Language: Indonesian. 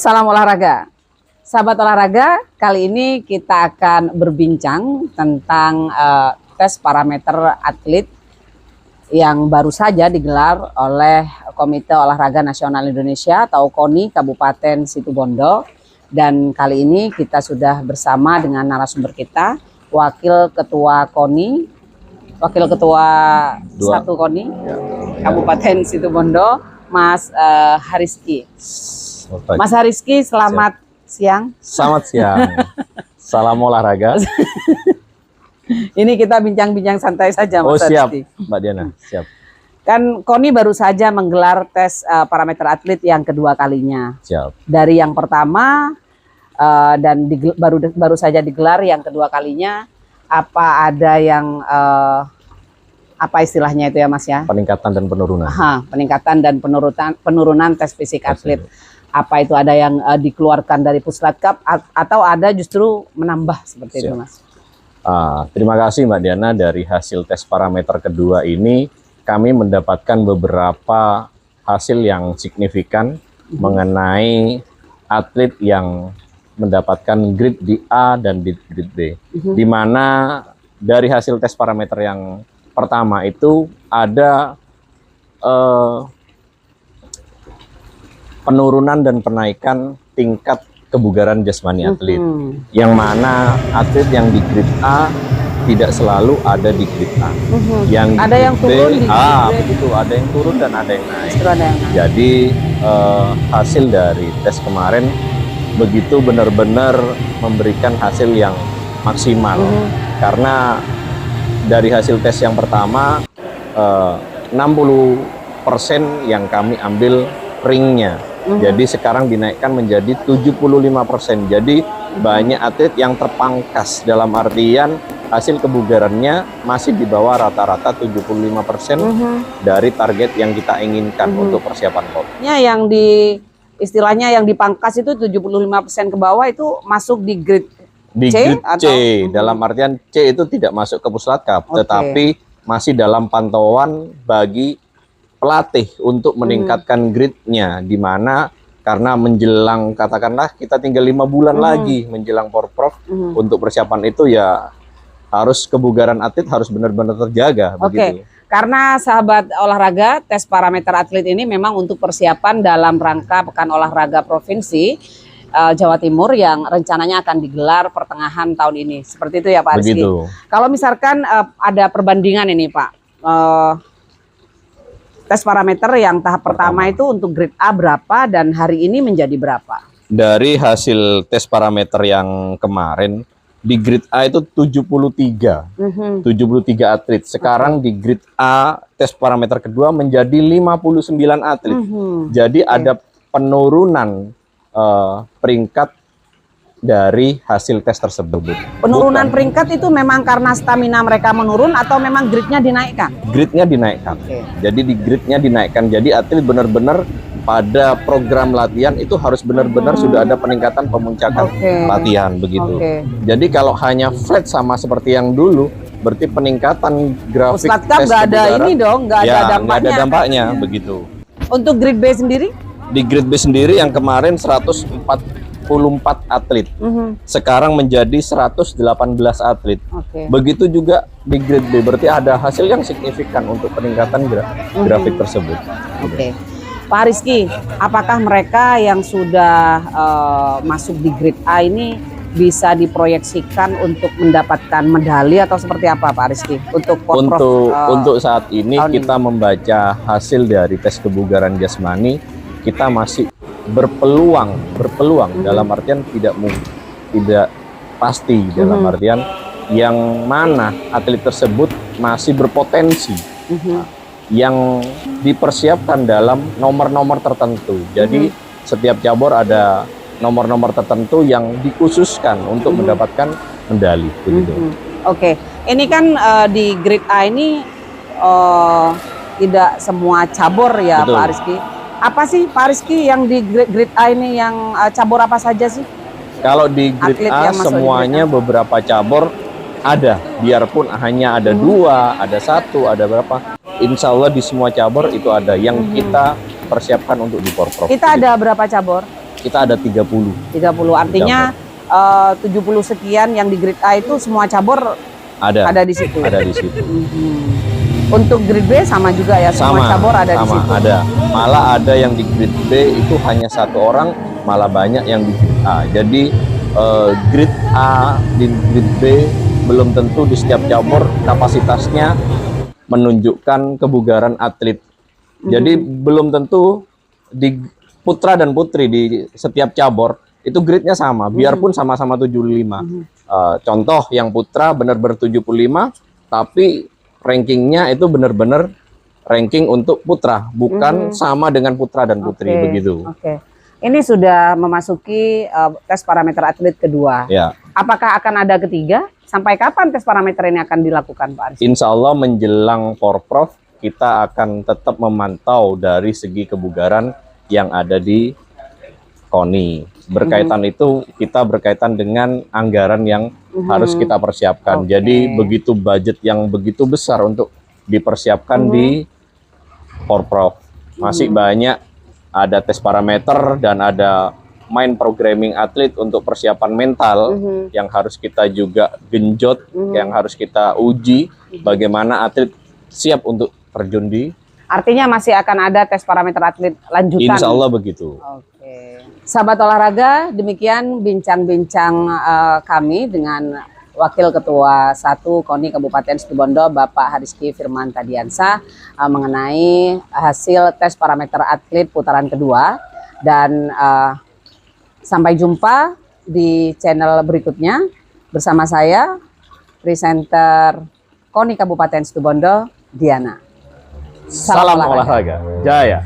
Salam olahraga. Sahabat olahraga, kali ini kita akan berbincang tentang tes parameter atlet yang baru saja digelar oleh Komite Olahraga Nasional Indonesia atau KONI Kabupaten Situbondo. Dan kali ini kita sudah bersama dengan narasumber kita, Wakil Ketua KONI, Wakil Ketua 1 KONI Kabupaten Situbondo, Mas Hariski. Mas Hariski, selamat siang. Selamat siang. Salam olahraga. Ini kita bincang-bincang santai saja, Mas Hariski. Siap, Mbak Diana. Siap. Kan KONI baru saja menggelar tes parameter atlet yang kedua kalinya. Siap. Dari yang pertama dan baru saja digelar yang kedua kalinya, apa ada yang apa istilahnya itu ya, Mas ya? Peningkatan dan penurunan. Peningkatan dan penurunan tes fisik atlet. Apa itu ada yang dikeluarkan dari Puslatkap atau ada justru menambah seperti itu, Mas? Terima kasih Mbak Diana. Dari hasil tes parameter kedua ini kami mendapatkan beberapa hasil yang signifikan mengenai atlet yang mendapatkan grade di A dan di grade B. Di mana dari hasil tes parameter yang pertama itu ada penurunan dan penaikan tingkat kebugaran jasmani atlet, yang mana atlet yang di grade A tidak selalu ada di grade A. Yang ada yang turun di grade B. Begitu, ada yang turun dan ada yang naik. Jadi hasil dari tes kemarin begitu benar-benar memberikan hasil yang maksimal, karena dari hasil tes yang pertama 60% yang kami ambil ringnya. Jadi sekarang dinaikkan menjadi 75%. Jadi banyak atlet yang terpangkas, dalam artian hasil kebugarannya masih di bawah rata-rata 75% dari target yang kita inginkan untuk persiapan PON. Ya, yang istilahnya yang dipangkas itu 75% ke bawah itu masuk di grade di C, grade C, dalam artian C itu tidak masuk ke Puslatkap, tetapi masih dalam pantauan bagi pelatih untuk meningkatkan grade-nya, di mana karena menjelang, katakanlah kita tinggal 5 bulan lagi menjelang Porprov untuk persiapan itu, ya harus kebugaran atlet harus benar-benar terjaga. Begitu. Karena sahabat olahraga, tes parameter atlet ini memang untuk persiapan dalam rangka Pekan Olahraga Provinsi Jawa Timur yang rencananya akan digelar pertengahan tahun ini. Seperti itu ya Pak Rizky. Kalau misalkan ada perbandingan ini Pak, tes parameter yang tahap pertama itu untuk grade A berapa dan hari ini menjadi berapa? Dari hasil tes parameter yang kemarin, di grade A itu 73 atlet. Sekarang di grade A tes parameter kedua menjadi 59 atlet. Jadi ada penurunan peringkat dari hasil tes tersebut. Penurunan peringkat itu memang karena stamina mereka menurun atau memang grade-nya dinaikkan? Grade-nya dinaikkan. Jadi di grade-nya dinaikkan. Jadi atlet benar-benar pada program latihan itu harus benar-benar sudah ada peningkatan pemuncakan latihan begitu. Jadi kalau hanya flat sama seperti yang dulu, berarti peningkatan grafik tes nggak ada ini dong, nggak ada dampaknya begitu. Untuk grade B sendiri? Di grade B sendiri yang kemarin 144 atlet, sekarang menjadi 118 atlet. Begitu juga di grade B, berarti ada hasil yang signifikan untuk peningkatan grafik tersebut. Pak Rizky, apakah mereka yang sudah masuk di grade A ini bisa diproyeksikan untuk mendapatkan medali atau seperti apa Pak Rizky? Untuk saat ini kita membaca hasil dari tes kebugaran jasmani, kita masih berpeluang dalam artian tidak pasti, dalam artian yang mana atlet tersebut masih berpotensi yang dipersiapkan dalam nomor-nomor tertentu. Jadi setiap cabur ada nomor-nomor tertentu yang dikhususkan untuk mendapatkan medali begitu. Ini kan di grade A ini tidak semua cabur ya. Pak Rizky. Apa sih Pak Rizky yang di grade A ini, yang cabur apa saja sih? Kalau di grade A semuanya beberapa cabur ada, biarpun hanya ada 2, ada 1, ada berapa. Insya Allah di semua cabur itu ada yang kita persiapkan untuk di Porprov. Kita ada berapa cabur? kita ada 30. 30 artinya 70 sekian yang di grade A itu semua cabur ada di situ. Ada di situ. Untuk grade B sama juga ya, semua cabur ada di situ. Ada. Malah ada yang di grade B itu hanya 1 orang, malah banyak yang di grade A. Jadi grade A di grade B belum tentu di setiap cabur kapasitasnya menunjukkan kebugaran atlet. Jadi belum tentu di putra dan putri di setiap cabur itu grade-nya sama, biarpun sama-sama 75. Contoh yang putra benar-benar 75, tapi rankingnya itu benar-benar ranking untuk putra, bukan sama dengan putra dan putri begitu. Ini sudah memasuki tes parameter atlet kedua. Ya. Apakah akan ada ketiga? Sampai kapan tes parameter ini akan dilakukan, Pak Aris? Insya Allah menjelang Porprov kita akan tetap memantau dari segi kebugaran yang ada di KONI. Berkaitan itu kita berkaitan dengan anggaran yang harus kita persiapkan. Jadi begitu budget yang begitu besar untuk dipersiapkan di Porprov. Masih banyak ada tes parameter dan ada main programming atlet untuk persiapan mental yang harus kita juga genjot, yang harus kita uji bagaimana atlet siap untuk terjun di. Artinya masih akan ada tes parameter atlet lanjutan. Insya Allah begitu. Sahabat olahraga, demikian bincang-bincang kami dengan Wakil Ketua 1 KONI Kabupaten Situbondo, Bapak Hariski Firman Tadiansa, mengenai hasil tes parameter atlet putaran kedua. Dan sampai jumpa di channel berikutnya bersama saya, presenter KONI Kabupaten Situbondo, Diana. Salam olahraga. Jaya.